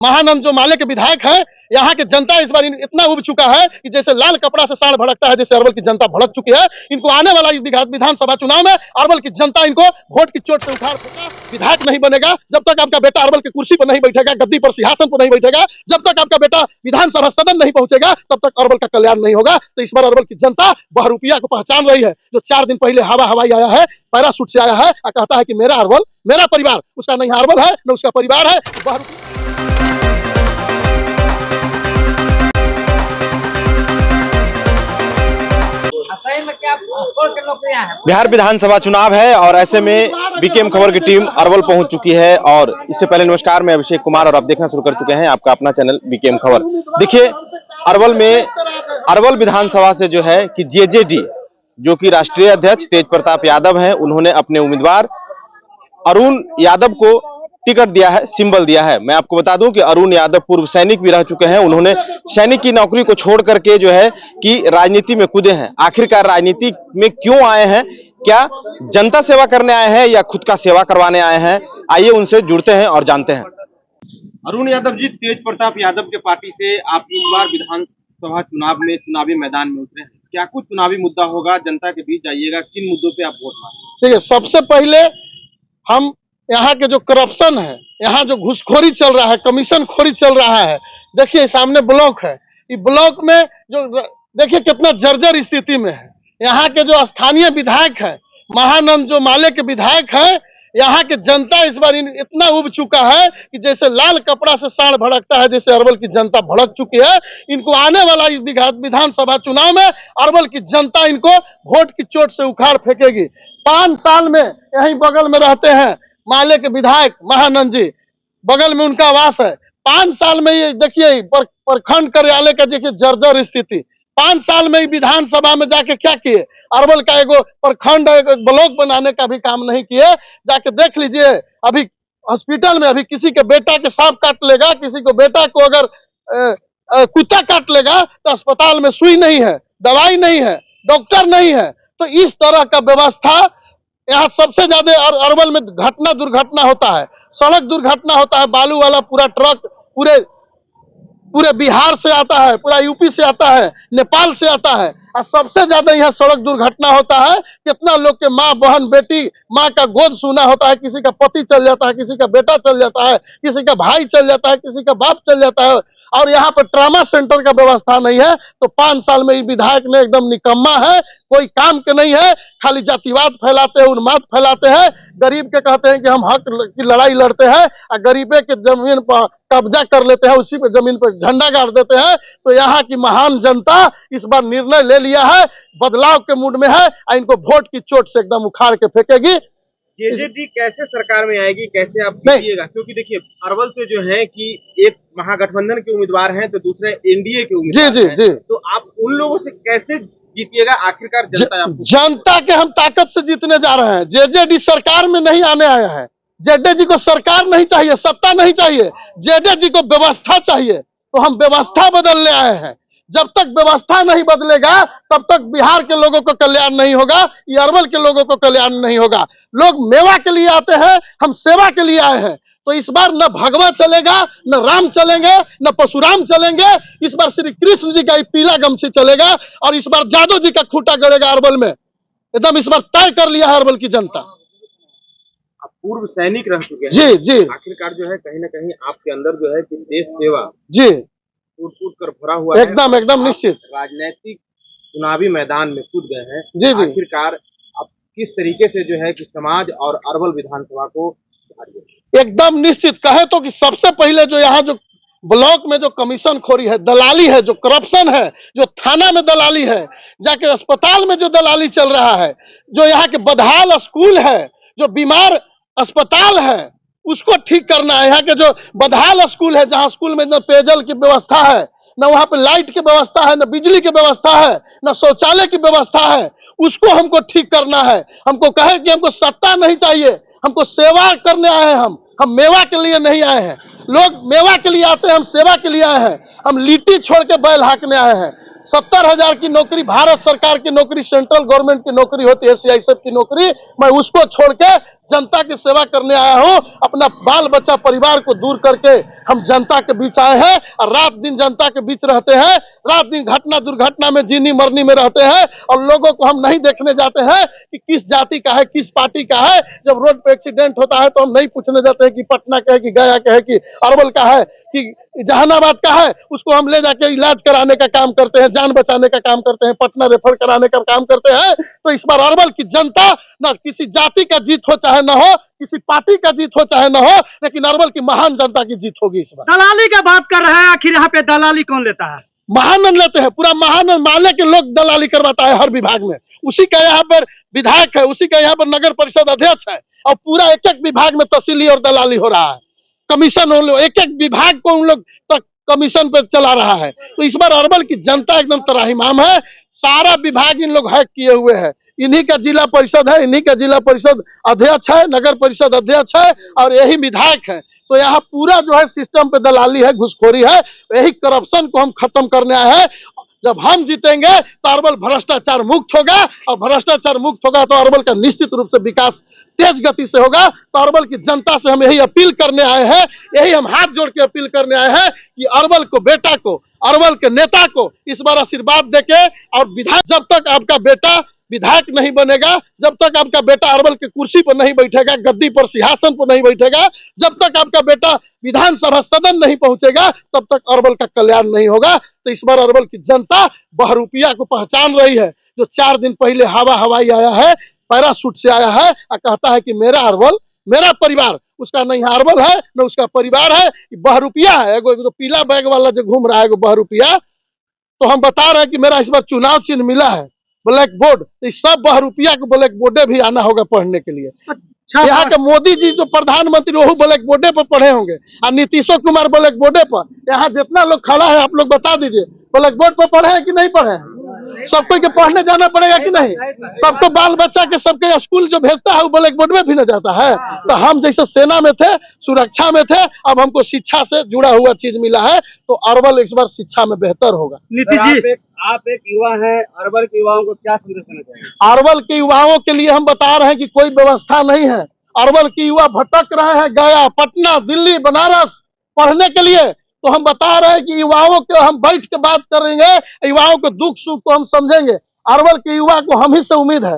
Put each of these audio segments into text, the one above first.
महानंद जो माले के विधायक हैं, यहाँ के जनता इस बार इतना उब चुका है कि जैसे लाल कपड़ा से साढ़ भड़कता है, जैसे अरवल की जनता भड़क चुकी है। इनको आने वाला विधानसभा चुनाव में अरवल की जनता इनको वोट की चोट से उखाड़ फेंका। विधायक नहीं बनेगा जब तक आपका बेटा अरवल की कुर्सी पर नहीं बैठेगा, गद्दी पर, सिंहासन पर नहीं बैठेगा, जब तक आपका बेटा विधानसभा सदन नहीं पहुंचेगा, तब तक अरवल का कल्याण नहीं होगा। तो इस बार अरवल की जनता बहरूपिया को पहचान रही है, जो 4 दिन पहले हवाई आया है, पैराशूट से आया है और कहता है कि मेरा अरवल, मेरा परिवार। उसका नहीं अरवल है, न उसका परिवार है। बिहार विधानसभा चुनाव है और ऐसे में बीकेएम खबर की टीम अरवल पहुंच चुकी है। और इससे पहले नमस्कार, मैं अभिषेक कुमार और आप देखना शुरू कर चुके हैं आपका अपना चैनल बीकेएम खबर। देखिए, अरवल में अरवल विधानसभा से जो है कि जेजेडी जो कि राष्ट्रीय अध्यक्ष तेज प्रताप यादव हैं, उन्होंने अपने उम्मीदवार अरुण यादव को टिकट दिया है, सिंबल दिया है। मैं आपको बता दूं कि अरुण यादव पूर्व सैनिक भी रह चुके हैं। उन्होंने सैनिक की नौकरी को छोड़ करके जो है कि राजनीति में कूदे हैं। आखिरकार राजनीति में क्यों आए हैं? क्या जनता सेवा करने आए हैं या खुद का सेवा करवाने आए हैं? आइए उनसे जुड़ते हैं और जानते हैं। अरुण यादव जी, तेज प्रताप यादव के पार्टी से आप इस बार विधानसभा चुनाव में चुनावी मैदान में उतरे हैं। क्या कुछ चुनावी मुद्दा होगा? जनता के बीच जाइएगा, किन मुद्दों पे आप वोट मांगे? देखिए, सबसे पहले हम यहाँ के जो करप्शन है, यहाँ जो घुसखोरी चल रहा है, कमीशन खोरी चल रहा है। देखिए, सामने ब्लॉक है, इस ब्लॉक में जो देखिए कितना जर्जर स्थिति में है। यहाँ के जो स्थानीय विधायक है, महानंद जो माले के विधायक है, यहाँ के जनता इस बार इतना उब चुका है कि जैसे लाल कपड़ा से साढ़ भड़कता है, जैसे अरवल की जनता भड़क चुकी है। इनको आने वाला विधानसभा चुनाव में अरवल की जनता इनको वोट की चोट से उखाड़ फेंकेगी। 5 साल में यहीं बगल में रहते हैं माले के विधायक महानंद जी, बगल में उनका आवास है। 5 साल में ये देखिए प्रखंड कार्यालय का देखिए जर्जर स्थिति। 5 साल में विधानसभा में जाके क्या किए? अरवल का एगो प्रखंड ब्लॉक बनाने का भी काम नहीं किए। जाके देख लीजिए, अभी हॉस्पिटल में अभी किसी के बेटा के सांप काट लेगा, किसी को बेटा को अगर कुत्ता काट लेगा तो अस्पताल में सुई नहीं है, दवाई नहीं है, डॉक्टर नहीं है। तो इस तरह का व्यवस्था यहाँ सबसे ज्यादा अरवल में दुर्घटना होता है, सड़क दुर्घटना होता है। बालू वाला पूरा ट्रक पूरे बिहार से आता है, पूरा यूपी से आता है, नेपाल से आता है। और सबसे ज्यादा यहाँ सड़क दुर्घटना होता है। कितना लोग के माँ, बहन, बेटी, माँ का गोद सूना होता है, किसी का पति चल जाता है, किसी का बेटा चल जाता है, किसी का भाई चल जाता है, किसी का बाप चल जाता है। और यहाँ पर ट्रामा सेंटर का व्यवस्था नहीं है। तो 5 साल में विधायक ने एकदम निकम्मा है, कोई काम के नहीं है, खाली जातिवाद फैलाते हैं, उन्माद फैलाते हैं। गरीब के कहते हैं कि हम हक की लड़ाई लड़ते हैं और गरीबे के जमीन पर कब्जा कर लेते हैं, उसी पे जमीन पर झंडा गाड़ देते हैं। तो यहाँ की महान जनता इस बार निर्णय ले लिया है, बदलाव के मूड में है और इनको वोट की चोट से एकदम उखाड़ के फेंकेगी। जेजेडी कैसे सरकार में आएगी, कैसे आप जीतिएगा? क्योंकि देखिए, अरवल से जो है कि एक महागठबंधन के उम्मीदवार हैं तो दूसरे एनडीए के उम्मीदवार हैं। जी। तो आप उन लोगों से कैसे जीतिएगा? आखिरकार जनता के हम ताकत से जीतने जा रहे हैं। जेजेडी सरकार में नहीं आने आया है। जेजेडी को सरकार नहीं चाहिए, सत्ता नहीं चाहिए, जेजेडी को व्यवस्था चाहिए। तो हम व्यवस्था बदलने आए हैं। जब तक व्यवस्था नहीं बदलेगा तब तक बिहार के लोगों को कल्याण नहीं होगा, अरवल के लोगों को कल्याण नहीं होगा। लोग मेवा के लिए आते हैं, हम सेवा के लिए आए हैं। तो इस बार न भगवा चलेगा, न राम चलेंगे, न परशुराम चलेंगे। इस बार श्री कृष्ण जी का पीला गमछी चलेगा और इस बार जादव जी का खूंटा गड़ेगा अरवल में। एकदम इस बार तय कर लिया है अरवल की जनता। पूर्व सैनिक रह चुके हैं। जी। आखिरकार जो है कहीं ना कहीं आपके अंदर जो है कि देश सेवा जी कूद कर भरा हुआ है। एकदम निश्चित राजनीतिक चुनावी मैदान में कूद गए हैं। जी। आखिरकार आप किस तरीके से जो है कि समाज और अरवल विधानसभा को एकदम निश्चित कहे तो कि सबसे पहले जो यहाँ जो ब्लॉक में जो कमीशन खोरी है, दलाली है, जो करप्शन है, जो थाना में दलाली है, जाके अस्पताल में जो दलाली चल रहा है, जो यहाँ के बदहाल स्कूल है, जो बीमार अस्पताल है, उसको ठीक करना है। यहाँ के जो बदहाल स्कूल है, जहाँ स्कूल में न पेयजल की व्यवस्था है, न वहाँ पे लाइट की व्यवस्था है, न बिजली की व्यवस्था है, न शौचालय की व्यवस्था है, उसको हमको ठीक करना है। हमको कहे कि हमको सत्ता नहीं चाहिए, हमको सेवा करने आए हैं। हम मेवा के लिए नहीं आए हैं। लोग मेवा के लिए आते हैं, हम सेवा के लिए आए हैं। हम लिट्टी छोड़ के बैल हाँकने आए हैं। 70,000 की नौकरी, भारत सरकार की नौकरी, सेंट्रल गवर्नमेंट की नौकरी होती है, सीआईएसएफ की नौकरी, मैं उसको छोड़ के जनता की सेवा करने आया हूँ। अपना बाल बच्चा परिवार को दूर करके हम जनता के बीच आए हैं और रात दिन जनता के बीच रहते हैं। रात दिन घटना दुर्घटना में जीनी मरनी में रहते हैं और लोगों को हम नहीं देखने जाते हैं कि किस जाति का है, किस पार्टी का है। जब रोड पे एक्सीडेंट होता है तो हम नहीं पूछने जाते हैं कि पटना का है, कि गया का है, कि अरवल का है, कि जहानाबाद का है। उसको हम ले जाके इलाज कराने का काम करते हैं, जान बचाने का काम करते हैं, पटना रेफर कराने का काम करते हैं। तो इस बार अरवल की जनता न किसी जाति का जीत हो चाहे न हो, किसी पार्टी का जीत हो चाहे न हो, लेकिन अरवल की महान जनता की जीत होगी इस बार। दलाली का बात कर रहे हैं, आखिर यहाँ पे दलाली कौन लेता है? महानंद लेते हैं, पूरा महानंद माले के लोग दलाली करवाता है हर विभाग में। उसी का यहाँ पर विधायक है, उसी का यहाँ पर नगर परिषद अध्यक्ष है और पूरा एक एक विभाग में तहसीली और दलाली हो रहा है। कमीशन एक एक विभाग को उन लोग तक कमीशन पे चला रहा है। तो इस बार अरवल की जनता एकदम त्राहिमाम है। सारा विभाग इन लोग हैक किए हुए हैं। इन्हीं का जिला परिषद है, इन्हीं का जिला परिषद अध्यक्ष है, नगर परिषद अध्यक्ष है और यही विधायक है। तो यहाँ पूरा जो है सिस्टम पे दलाली है, घुसखोरी है। यही करप्शन को हम खत्म करने आए हैं। जब हम जीतेंगे तो अरवल भ्रष्टाचार मुक्त होगा और भ्रष्टाचार मुक्त होगा तो अरवल का निश्चित रूप से विकास तेज गति से होगा। तो अरवल की जनता से हम यही अपील करने आए हैं, यही हम हाथ जोड़ के अपील करने आए हैं कि अरवल को बेटा को, अरवल के नेता को इस बार आशीर्वाद देके और विधायक, जब तक आपका बेटा विधायक नहीं बनेगा, जब तक आपका बेटा अरवल की कुर्सी पर नहीं बैठेगा, गद्दी पर सिंहासन पर नहीं बैठेगा, जब तक आपका बेटा विधानसभा सदन नहीं पहुंचेगा, तब तक अरवल का कल्याण नहीं होगा। तो इस बार अरवल की जनता बहरूपिया को पहचान रही है, जो 4 दिन पहले हवाई आया है, पैराशूट से आया है और कहता है कि मेरा अरवल, मेरा परिवार। उसका नहीं अरवल है न उसका परिवार है, बहरूपिया है। जो पीला बैग वाला जो घूम रहा है बहरूपिया, तो हम बता रहे हैं कि मेरा इस बार चुनाव चिन्ह मिला है ब्लैक बोर्ड। तो इस सब बहरूपिया को ब्लैक बोर्डे भी आना होगा पढ़ने के लिए। यहाँ के मोदी जी जो प्रधानमंत्री वो ब्लैक बोर्डे पर पढ़े होंगे और नीतीशो कुमार ब्लैक बोर्डे पर। यहाँ जितना लोग खड़ा है आप लोग बता दीजिए, ब्लैक बोर्ड पर पढ़े हैं कि नहीं पढ़े हैं? सबको के पढ़ने जाना पड़ेगा कि नहीं? सबको बाल बच्चा के सबके स्कूल जो भेजता है वो ब्लैक बोर्ड में भी न जाता है। तो हम जैसे सेना में थे, सुरक्षा में थे, अब हमको शिक्षा से जुड़ा हुआ चीज मिला है। तो अरवल इस बार शिक्षा में बेहतर होगा। नीतीश जी, आप एक युवा हैं, अरवल के युवाओं को क्या संदेश देना चाहेंगे? अरवल के युवाओं के लिए हम बता रहे हैं कि कोई व्यवस्था नहीं है। अरवल के युवा भटक रहे हैं गया, पटना, दिल्ली, बनारस पढ़ने के लिए। तो हम बता रहे हैं कि युवाओं के हम बैठ के बात करेंगे, युवाओं को दुख सुख को हम समझेंगे। अरवल के युवा को हम ही से उम्मीद है।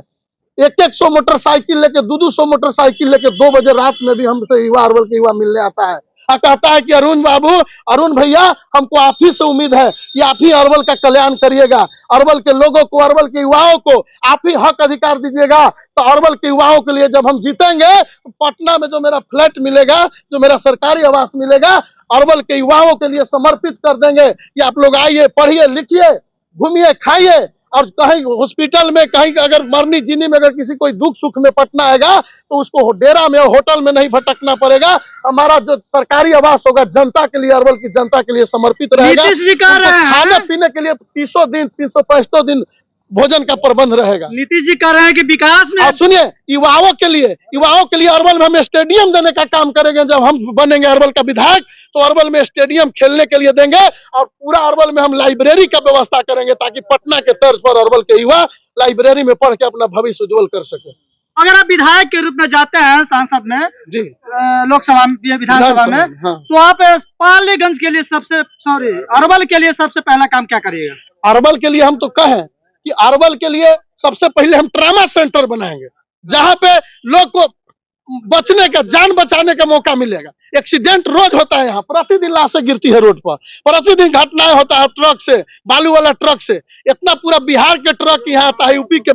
100 मोटरसाइकिल लेके, 200 मोटरसाइकिल लेके 2 बजे रात में भी हमसे युवा, अरवल के युवा मिलने आता है और कहता है कि अरुण बाबू, अरुण भैया, हमको आप ही से उम्मीद है कि आप ही अरवल का कल्याण करिएगा। अरवल के लोगों को, अरवल के युवाओं को आप ही हक अधिकार दीजिएगा। तो अरवल के युवाओं के लिए जब हम जीतेंगे, पटना में जो मेरा फ्लैट मिलेगा, जो मेरा सरकारी आवास मिलेगा, अरवल के युवाओं के लिए समर्पित कर देंगे कि आप लोग आइए, पढ़िए, लिखिए, घूमिए, खाइए। और कहीं हॉस्पिटल में, कहीं अगर मरनी जीनी में अगर किसी कोई दुख सुख में पटना आएगा तो उसको डेरा में, होटल में नहीं भटकना पड़ेगा। हमारा जो सरकारी आवास होगा जनता के लिए, अरवल की जनता के लिए समर्पित रहेगा। खाने पीने के लिए 300 दिन, 365 दिन भोजन का प्रबंध रहेगा। नीतीश जी कह रहे हैं कि विकास में, आप सुनिए, युवाओं के लिए अरवल में हम स्टेडियम देने का काम करेंगे। जब हम बनेंगे अरवल का विधायक तो अरवल में स्टेडियम खेलने के लिए देंगे और पूरा अरवल में हम लाइब्रेरी का व्यवस्था करेंगे ताकि पटना के तर्ज पर अरवल के युवा लाइब्रेरी में पढ़ के अपना भविष्य उज्जवल कर सके। अगर आप विधायक के रूप में जाते हैं सांसद में जी, लोकसभा में, विधानसभा में, हाँ। तो आप पालीगंज के लिए अरवल के लिए सबसे पहला काम क्या करिएगा? अरवल के लिए हम तो कहें कि अरवल के लिए सबसे पहले हम ट्रामा सेंटर बनाएंगे, जहां पे लोग को बचने का, जान बचाने का मौका मिलेगा। एक्सीडेंट रोज होता है यहाँ, प्रतिदिन लाशें गिरती है रोड पर, प्रतिदिन घटनाएं होता है ट्रक से, बालू वाला ट्रक से। इतना पूरा बिहार के ट्रक यहाँ आता है, यूपी के,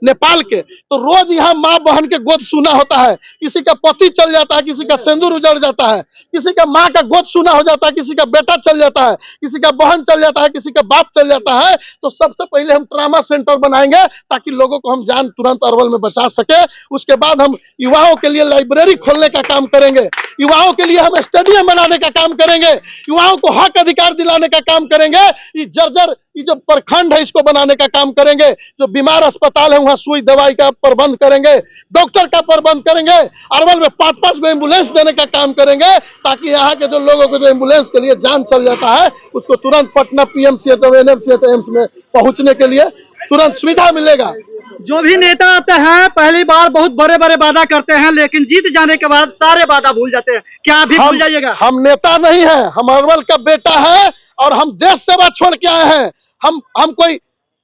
नेपाल के। तो रोज यहाँ माँ बहन के गोद सूना होता है, किसी का पति चल जाता है, किसी का सिंदूर उजड़ जाता है, किसी का माँ का गोद सूना हो जाता है, किसी का बेटा चल जाता है, किसी का बहन चल जाता है, किसी का बाप चल जाता है। तो सबसे पहले हम ट्रामा सेंटर बनाएंगे ताकि लोगों को हम जान तुरंत अरवल में बचा सके। उसके बाद हम युवाओं के लिए लाइब्रेरी खोलने का काम करेंगे, युवाओं के लिए हम स्टेडियम बनाने का काम करेंगे, युवाओं को हक अधिकार दिलाने का काम करेंगे। ये जर्जर ये जो प्रखंड है इसको बनाने का काम करेंगे। जो बीमार अस्पताल है वहां सुई दवाई का प्रबंध करेंगे, डॉक्टर का प्रबंध करेंगे। अरवल में 5-5 गो एम्बुलेंस देने का काम करेंगे ताकि यहाँ के जो लोगों को जो एम्बुलेंस के लिए जान चल जाता है उसको तुरंत पटना PMC, एनएमसी, एम्स में पहुंचने के लिए तुरंत सुविधा मिलेगा। जो भी नेता आते हैं पहली बार बहुत बड़े बड़े वादा करते हैं, लेकिन जीत जाने के बाद सारे वादा भूल जाते हैं। क्या अभी भूल जाइएगा? हम नेता नहीं है, हम अरवल का बेटा है और हम देश सेवा छोड़ के आए हैं। हम कोई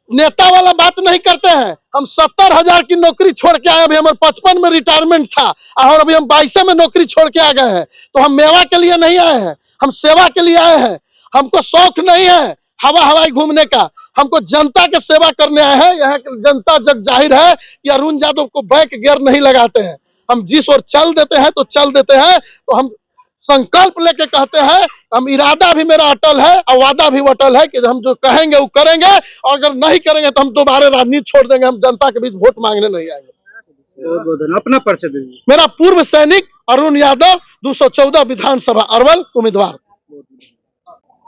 नेता वाला बात नहीं करते हैं। हम 70,000 की नौकरी छोड़ के आए, अभी हमारे 55 में रिटायरमेंट था और अभी हम 22 में नौकरी छोड़ के आ गए हैं। तो हम मेवा के लिए नहीं आए हैं, हम सेवा के लिए आए हैं। हमको शौक नहीं है हवाई घूमने का, हमको जनता के सेवा करने आए हैं। यहाँ की जनता जग जाहिर है कि अरुण यादव को बैक गियर नहीं लगाते हैं। हम जिस ओर चल देते हैं तो चल देते हैं। तो हम संकल्प लेके कहते हैं, हम इरादा भी मेरा अटल है और वादा भी अटल है कि हम जो कहेंगे वो करेंगे, और अगर नहीं करेंगे तो हम दोबारा राजनीति छोड़ देंगे। हम जनता के बीच वोट मांगने नहीं आएंगे। बहुत बहुत धन्यवाद। अपना परिचय दीजिए। मेरा पूर्व सैनिक अरुण यादव, 214 विधानसभा अरवल उम्मीदवार।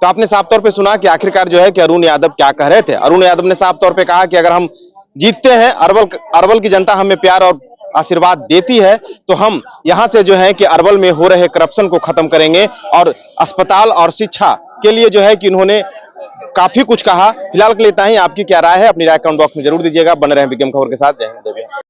तो आपने साफ तौर पे सुना कि आखिरकार जो है कि अरुण यादव क्या कह रहे थे। अरुण यादव ने साफ तौर पे कहा कि अगर हम जीतते हैं, अरवल की जनता हमें प्यार और आशीर्वाद देती है, तो हम यहां से जो है कि अरवल में हो रहे करप्शन को खत्म करेंगे। और अस्पताल और शिक्षा के लिए जो है कि उन्होंने काफी कुछ कहा। फिलहाल के लिए इतना ही। आपकी क्या राय है, अपनी राय कमेंट बॉक्स में जरूर दीजिएगा। बने रहें बीकेएम खबर के साथ। जय हिंद, जय बिहार।